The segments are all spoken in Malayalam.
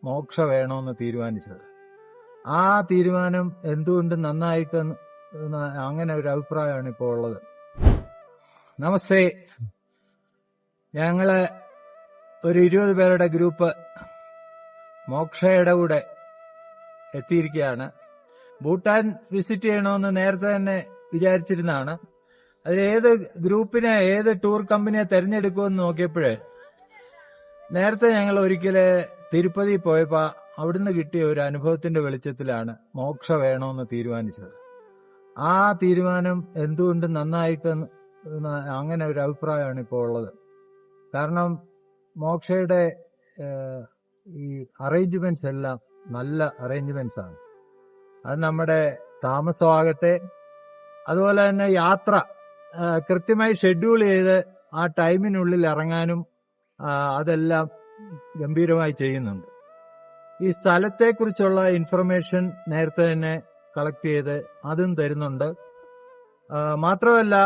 മോക്ഷ വേണമെന്ന് തീരുമാനിച്ചത്. ആ തീരുമാനം എന്തുകൊണ്ട് നന്നായിട്ട് അങ്ങനെ ഒരു അഭിപ്രായമാണ് ഇപ്പോൾ ഉള്ളത്. നമസ്തേ. ഞങ്ങള് ഒരു 20 പേരുടെ ഗ്രൂപ്പ് മോക്ഷയുടെ കൂടെ എത്തിയിരിക്കുകയാണ്. ഭൂട്ടാൻ വിസിറ്റ് ചെയ്യണമെന്ന് നേരത്തെ തന്നെ വിചാരിച്ചിരുന്നതാണ്. അതിൽ ഏത് ഗ്രൂപ്പിനെ, ഏത് ടൂർ കമ്പനിയെ തെരഞ്ഞെടുക്കുമെന്ന് നോക്കിയപ്പോഴേ നേരത്തെ ഞങ്ങൾ ഒരിക്കല് തിരുപ്പതി പോയപ്പോ അവിടുന്ന് കിട്ടിയ ഒരു അനുഭവത്തിന്റെ വെളിച്ചത്തിലാണ് മോക്ഷ വേണമെന്ന് തീരുമാനിച്ചത്. ആ തീരുമാനം എന്തുകൊണ്ട് നന്നായിട്ട് അങ്ങനെ ഒരു അഭിപ്രായമാണ് ഇപ്പോൾ ഉള്ളത്. കാരണം മോക്ഷയുടെ ഈ അറേഞ്ച്മെന്റ്സ് എല്ലാം നല്ല അറേഞ്ച്മെന്റ്സ് ആണ്. അത് നമ്മുടെ താമസമാകട്ടെ, അതുപോലെ തന്നെ യാത്ര കൃത്യമായി ഷെഡ്യൂൾ ചെയ്ത് ആ ടൈമിനുള്ളിൽ ഇറങ്ങാനും അതെല്ലാം ഗംഭീരമായി ചെയ്യുന്നുണ്ട്. ഈ സ്ഥലത്തെക്കുറിച്ചുള്ള ഇൻഫർമേഷൻ നേരത്തെ തന്നെ കളക്ട് ചെയ്ത് അതും തരുന്നുണ്ട്. മാത്രമല്ല,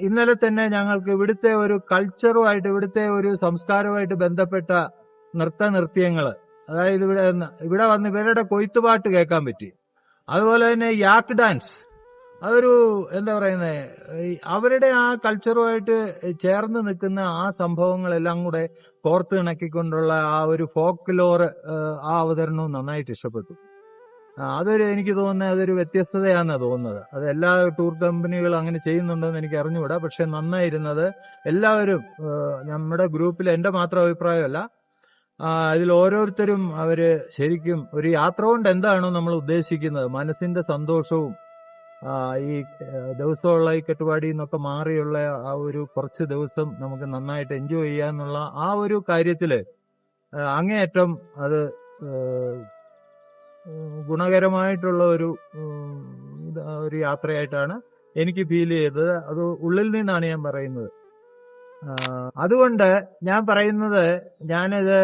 ഇന്നലെ തന്നെ ഞങ്ങൾക്ക് ഇവിടുത്തെ ഒരു കൾച്ചറുമായിട്ട്, ഇവിടുത്തെ ഒരു സംസ്കാരവുമായിട്ട് ബന്ധപ്പെട്ട നൃത്യങ്ങൾ, അതായത് ഇവിടെ വന്ന് ഇവരുടെ കൊയ്ത്തുപാട്ട് കേൾക്കാൻ പറ്റി. അതുപോലെ തന്നെ യാക്ക് ഡാൻസ്, അതൊരു എന്താ പറയുന്നത്, അവരുടെ ആ കൾച്ചറുമായിട്ട് ചേർന്ന് നിൽക്കുന്ന ആ സംഭവങ്ങളെല്ലാം കൂടെ കോർത്ത് ഇണക്കിക്കൊണ്ടുള്ള ആ ഒരു ഫോക്ക് ലോർ, ആ അവതരണവും നന്നായിട്ട് ഇഷ്ടപ്പെട്ടു. എനിക്ക് തോന്നുന്നത് അതൊരു വ്യത്യസ്തതയാണെന്നാണ് തോന്നുന്നത്. അത് എല്ലാ ടൂർ കമ്പനികളും അങ്ങനെ ചെയ്യുന്നുണ്ടോന്ന് എനിക്ക് അറിഞ്ഞുകൂടാ. പക്ഷെ നന്നായിരുന്നത് എല്ലാവരും, നമ്മുടെ ഗ്രൂപ്പിൽ എന്റെ മാത്രം അഭിപ്രായമല്ല, ഇതിൽ ഓരോരുത്തരും അവര് ശരിക്കും ഒരു യാത്ര കൊണ്ട് എന്താണോ നമ്മൾ ഉദ്ദേശിക്കുന്നത്, മനസ്സിന്റെ സന്തോഷവും ഈ ദിവസമുള്ള ഈ കെട്ടുപാടി എന്നൊക്കെ മാറിയുള്ള ആ ഒരു കുറച്ച് ദിവസം നമുക്ക് നന്നായിട്ട് എൻജോയ് ചെയ്യാന്നുള്ള ആ ഒരു കാര്യത്തില് അങ്ങേയറ്റം അത് ഗുണകരമായിട്ടുള്ള ഒരു യാത്രയായിട്ടാണ് എനിക്ക് ഫീൽ ചെയ്തത്. അത് ഉള്ളിൽ നിന്നാണ് ഞാൻ പറയുന്നത്. അതുകൊണ്ട് ഞാൻ പറയുന്നത്, ഞാനിത്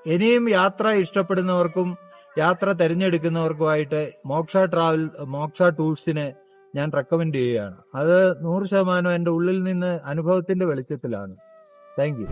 ഇനിയും യാത്ര ഇഷ്ടപ്പെടുന്നവർക്കും യാത്ര തിരഞ്ഞെടുക്കുന്നവർക്കുമായിട്ട് മോക്ഷ ടൂർസിനെ ഞാൻ റെക്കമെൻഡ് ചെയ്യുകയാണ്. അത് 100% എന്റെ ഉള്ളിൽ നിന്ന് അനുഭവത്തിന്റെ വെളിച്ചത്തിലാണ്. Thank you.